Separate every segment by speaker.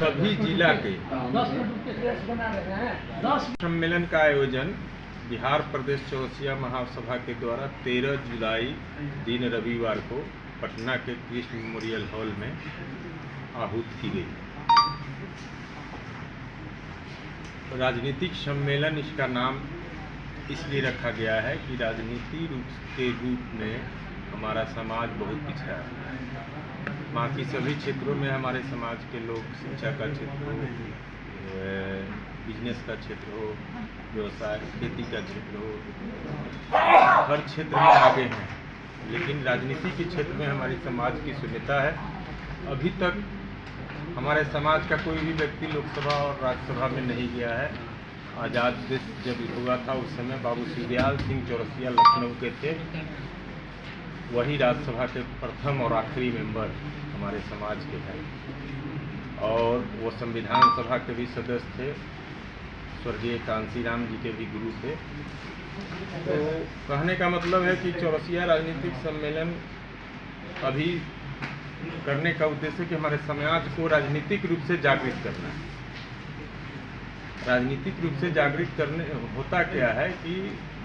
Speaker 1: सभी जिला के सम्मेलन का आयोजन बिहार प्रदेश चौरसिया महासभा के द्वारा 13 जुलाई दिन रविवार को पटना के कृष्ण मेमोरियल हॉल में आहूत की गई। राजनीतिक सम्मेलन इसका नाम इसलिए रखा गया है कि राजनीति के रूप में हमारा समाज बहुत पिछड़ा है। बाकी सभी क्षेत्रों में हमारे समाज के लोग शिक्षा का क्षेत्र हो, बिजनेस का क्षेत्र हो, व्यवसाय खेती का क्षेत्र हो, हर क्षेत्र में आगे हैं, लेकिन राजनीति के क्षेत्र में हमारी समाज की शून्यता है। अभी तक हमारे समाज का कोई भी व्यक्ति लोकसभा और राज्यसभा में नहीं गया है। आज़ाद देश जब हुआ था उस समय बाबू शिवदयाल सिंह चौरसिया लखनऊ के थे, वही राज्यसभा के प्रथम और आखिरी मेंबर हमारे समाज के हैं, और वो संविधान सभा के भी सदस्य थे, स्वर्गीय कांशीराम जी के भी गुरु थे। तो कहने का मतलब है कि चौरसिया राजनीतिक सम्मेलन अभी करने का उद्देश्य कि हमारे समाज को राजनीतिक रूप से जागृत करना है। राजनीतिक रूप से जागृत करने होता क्या है कि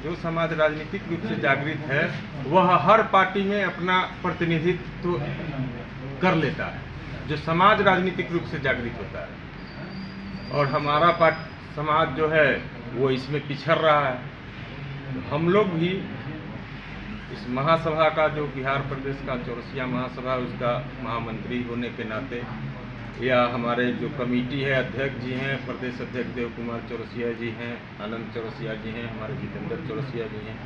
Speaker 1: जो समाज राजनीतिक रूप से जागृत है वह हर पार्टी में अपना प्रतिनिधित्व कर लेता है। जो समाज राजनीतिक रूप से जागृत होता है, और हमारा समाज जो है वो इसमें पिछड़ रहा है। हम लोग भी इस महासभा का, जो बिहार प्रदेश का चौरसिया महासभा, उसका महामंत्री होने के नाते, या हमारे जो कमेटी है, अध्यक्ष जी हैं, प्रदेश अध्यक्ष देव कुमार चौरसिया जी हैं, आनंद चौरसिया जी हैं, हमारे जितेंद्र चौरसिया जी हैं,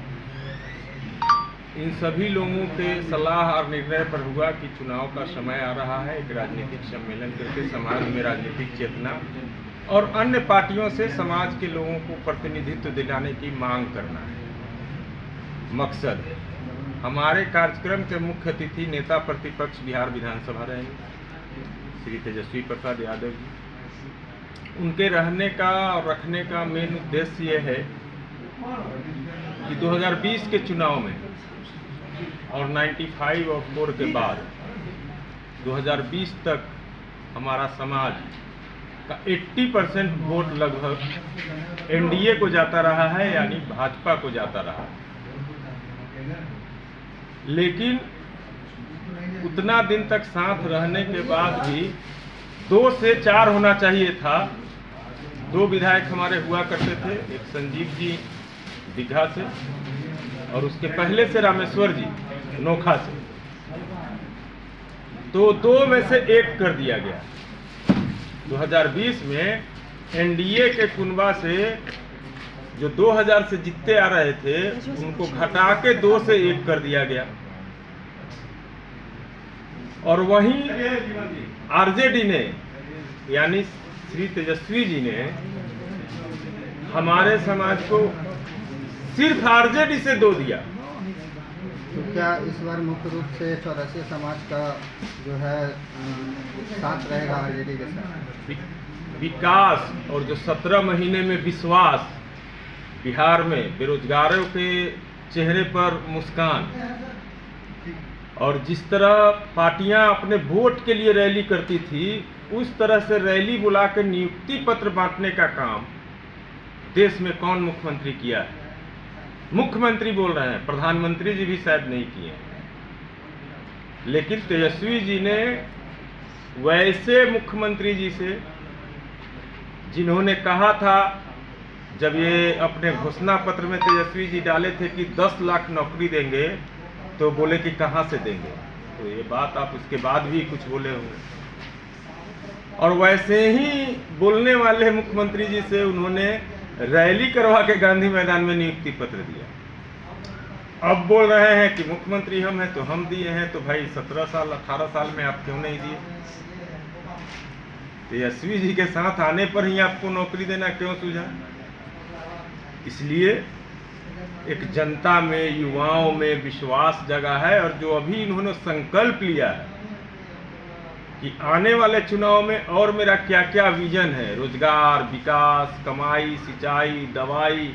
Speaker 1: इन सभी लोगों के सलाह और निर्णय पर हुआ कि चुनाव का समय आ रहा है, एक राजनीतिक सम्मेलन करके समाज में राजनीतिक चेतना और अन्य पार्टियों से समाज के लोगों को प्रतिनिधित्व दिलाने की मांग करना है, मकसद है। हमारे कार्यक्रम के मुख्य अतिथि नेता प्रतिपक्ष बिहार विधानसभा रहेंगे श्री तेजस्वी प्रसाद यादव जी। उनके रहने का और रखने का मेन उद्देश्य यह है कि 2020 के चुनाव में और 95 और 4 के बाद 2020 तक हमारा समाज का 80% वोट लगभग एनडीए को जाता रहा है, यानी भाजपा को जाता रहा है। लेकिन उतना दिन तक साथ रहने के बाद भी 2 से 4 होना चाहिए था। 2 विधायक हमारे हुआ करते थे, एक संजीव जी दीघा से और उसके पहले से रामेश्वर जी नोखा से। तो 2 में से 1 कर दिया गया। 2020 में एनडीए के कुनबा से जो 2000 से जीतते आ रहे थे उनको घटा के 2 से 1 कर दिया गया। और वहीं आरजेडी ने, यानी श्री तेजस्वी जी ने हमारे समाज को सिर्फ आरजेडी से 2 दिया।
Speaker 2: तो क्या इस बार मुख्य रूप से चौरसिया समाज का जो है साथ रहेगा आरजेडी के साथ?
Speaker 1: विकास और जो 17 महीने में विश्वास, बिहार में बेरोजगारों के चेहरे पर मुस्कान, और जिस तरह पार्टियां अपने वोट के लिए रैली करती थी, उस तरह से रैली बुला के नियुक्ति पत्र बांटने का काम देश में कौन मुख्यमंत्री किया है? मुख्यमंत्री बोल रहे हैं, प्रधानमंत्री जी भी शायद नहीं किए। लेकिन तेजस्वी जी ने वैसे मुख्यमंत्री जी से, जिन्होंने कहा था, जब ये अपने घोषणा पत्र में तेजस्वी जी डाले थे कि 10 लाख नौकरी देंगे, तो बोले कि कहाँ से देंगे। तो ये बात आप उसके बाद भी कुछ बोले होंगे। और वैसे ही बोलने वाले मुख्यमंत्री जी से उन्होंने रैली करवा के गांधी मैदान में नियुक्ति पत्र दिया। अब बोल रहे हैं कि मुख्यमंत्री हम हैं तो हम दिए हैं। तो भाई 17 साल 18 साल में आप क्यों नहीं दिए? तेजस्वी जी के साथ आने पर ही आपको नौकरी देना क्यों सूझा? इसलिए एक जनता में, युवाओं में विश्वास जगा है, और जो अभी इन्होंने संकल्प लिया है कि आने वाले चुनाव में और मेरा क्या क्या विजन है, रोजगार, विकास, कमाई, सिंचाई, दवाई,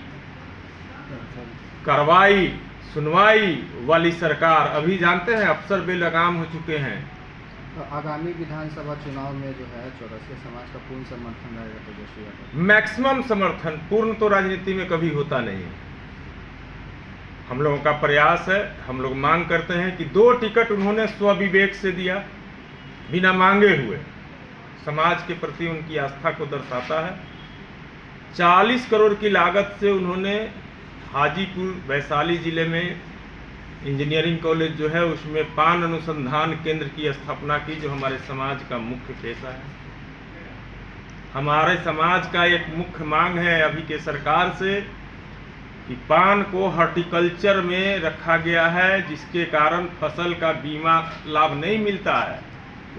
Speaker 1: कार्रवाई, सुनवाई वाली सरकार। अभी जानते हैं अफसर बेलगाम हो चुके हैं,
Speaker 2: आगामी विधानसभा चुनाव में जो है चौरसिया समाज का पूर्ण समर्थन रहेगा तेजस्वी यादव?
Speaker 1: मैक्सिमम समर्थन। पूर्ण तो राजनीति में कभी होता नहीं है। हम लोगों का प्रयास है, हम लोग मांग करते हैं कि 2 टिकट उन्होंने स्वविवेक से दिया, बिना मांगे हुए। समाज के प्रति उनकी आस्था को दर्शाता है। 40 करोड़ की लागत से उन्होंने हाजीपुर वैशाली जिले में इंजीनियरिंग कॉलेज जो है उसमें पान अनुसंधान केंद्र की स्थापना की, जो हमारे समाज का मुख्य पेशा है। हमारे समाज का एक मुख्य मांग है अभी के सरकार से कि पान को हॉर्टिकल्चर में रखा गया है, जिसके कारण फसल का बीमा लाभ नहीं मिलता है।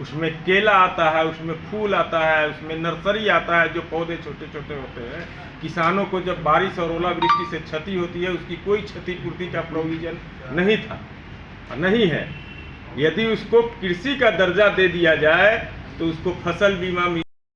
Speaker 1: उसमें केला आता है, उसमें फूल आता है, उसमें नर्सरी आता है, जो पौधे छोटे छोटे होते हैं। किसानों को जब बारिश और ओलावृष्टि से क्षति होती है, उसकी कोई क्षतिपूर्ति का प्रोविजन नहीं था, नहीं है। यदि उसको कृषि का दर्जा दे दिया जाए तो उसको फसल बीमा